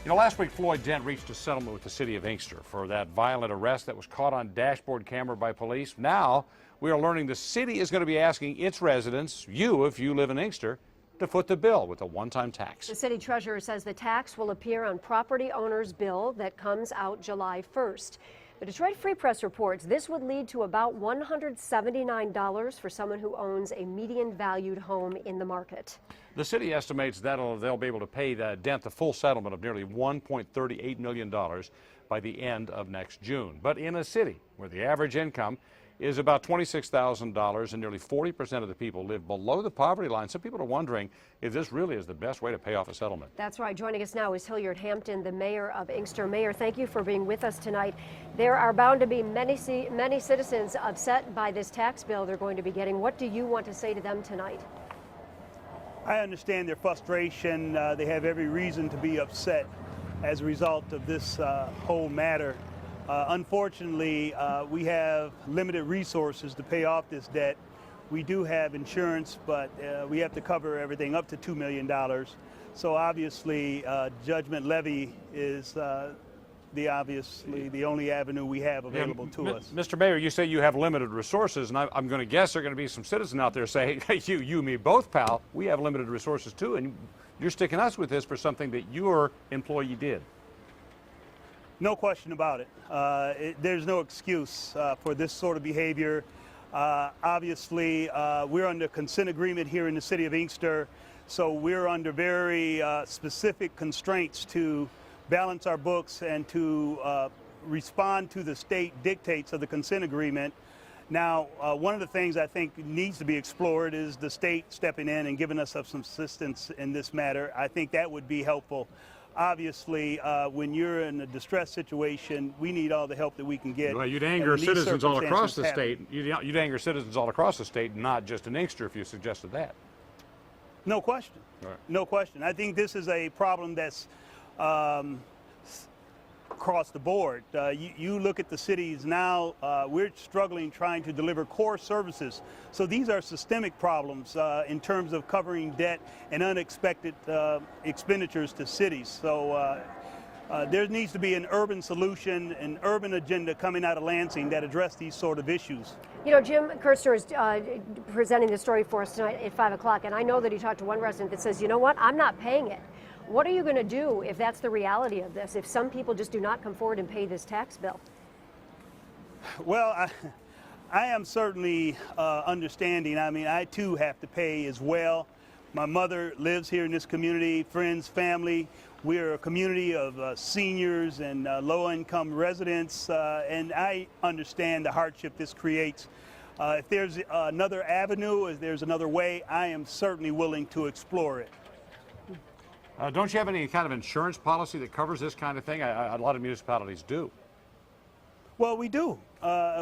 You know, last week Floyd Dent reached a settlement with the city of Inkster for that violent arrest that was caught on dashboard camera by police. Now we are learning the city is going to be asking its residents, you if you live in Inkster, to foot the bill with a one-time tax. The city treasurer says the tax will appear on property owners' bill that comes out July 1st. The Detroit Free Press reports this would lead to about $179 for someone who owns a median-valued home in the market. The city estimates that they'll be able to pay Dent the full settlement of nearly $1.38 million by the end of next June. But in a city where the average income is about $26,000 and nearly 40% of the people live below the poverty line, some people are wondering if this really is the best way to pay off a settlement. That's right. Joining us now is Hilliard Hampton, the mayor of Inkster. Mayor, thank you for being with us tonight. There are bound to be many citizens upset by this tax bill they're going to be getting. What do you want to say to them tonight? I understand their frustration. They have every reason to be upset as a result of this whole matter. Unfortunately, we have limited resources to pay off this debt. We do have insurance, but we have to cover everything up to $2 million. So obviously, judgment levy is the only avenue we have available to us. Mr. Mayor, you say you have limited resources, and I'm going to guess there are going to be some citizens out there saying, hey, you, me both, pal, we have limited resources too, and you're sticking us with this for something that your employee did. No question about it. There's no excuse for this sort of behavior. Obviously, we're under consent agreement here in the city of Inkster, so we're under very specific constraints to balance our books and to respond to the state dictates of the consent agreement. Now, one of the things I think needs to be explored is the state stepping in and giving us some assistance in this matter. I think that would be helpful. Obviously, when you're in a distressed situation, we need all the help that we can get. Well, you'd anger citizens all across the state. You'd anger citizens all across the state, not just in Inkster, if you suggested that. No question. Right. No question. I think this is a problem that's across the board. You look at the cities now, we're struggling trying to deliver core services. So these are systemic problems in terms of covering debt and unexpected expenditures to cities. So there needs to be an urban solution, an urban agenda coming out of Lansing that address these sort of issues. You know, Jim Kirster is presenting the story for us tonight at 5 o'clock, and I know that he talked to one resident that says, you know what, I'm not paying it. What are you going to do if that's the reality of this, if some people just do not come forward and pay this tax bill? Well, I am certainly understanding. I mean, I too have to pay as well. My mother lives here in this community, friends, family. We're a community of seniors and low-income residents, and I understand the hardship this creates. If there's another avenue, if there's another way, I am certainly willing to explore it. Don't you have any kind of insurance policy that covers this kind of thing? A lot of municipalities do. Well, we do.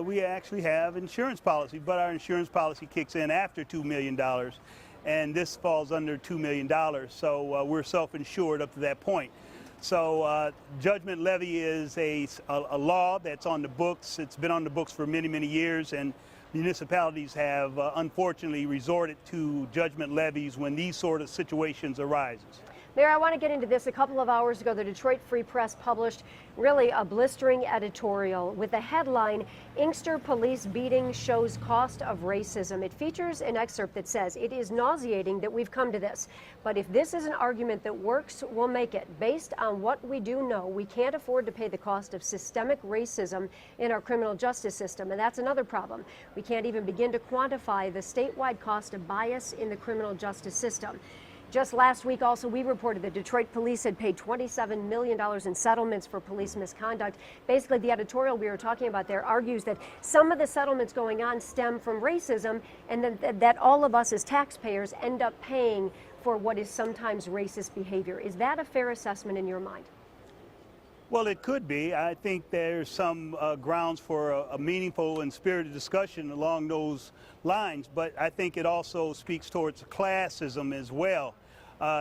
We actually have insurance policy, but our insurance policy kicks in after $2 million, and this falls under $2 million, so we're self-insured up to that point. So judgment levy is a law that's on the books. It's been on the books for many, many years, and municipalities have unfortunately resorted to judgment levies when these sort of situations arises. Mayor, I want to get into this. A couple of hours ago, the Detroit Free Press published really a blistering editorial with the headline, Inkster Police Beating Shows Cost of Racism. It features an excerpt that says, it is nauseating that we've come to this, but if this is an argument that works, we'll make it. Based on what we do know, we can't afford to pay the cost of systemic racism in our criminal justice system, and that's another problem. We can't even begin to quantify the statewide cost of bias in the criminal justice system. Just last week, also, we reported that Detroit police had paid $27 million in settlements for police misconduct. Basically, the editorial we were talking about there argues that some of the settlements going on stem from racism, and that all of us as taxpayers end up paying for what is sometimes racist behavior. Is that a fair assessment in your mind? Well, it could be. I think there's some grounds for a meaningful and spirited discussion along those lines, but I think it also speaks towards classism as well.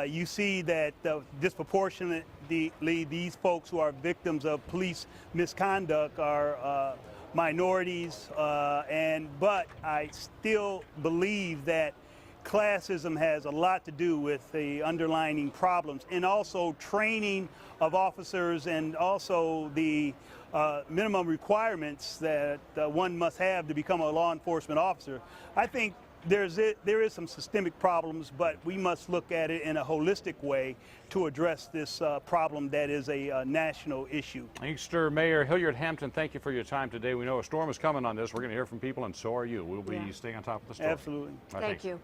You see that disproportionately these folks who are victims of police misconduct are minorities, but I still believe that classism has a lot to do with the underlying problems, and also training of officers, and also the minimum requirements that one must have to become a law enforcement officer. I think there is some systemic problems, but we must look at it in a holistic way to address this problem that is a national issue. Inkster Mayor Hilliard Hampton, thank you for your time today. We know a storm is coming on this. We're going to hear from people, and so are you. We'll be staying on top of the story. Absolutely. All right, Thank thanks. you.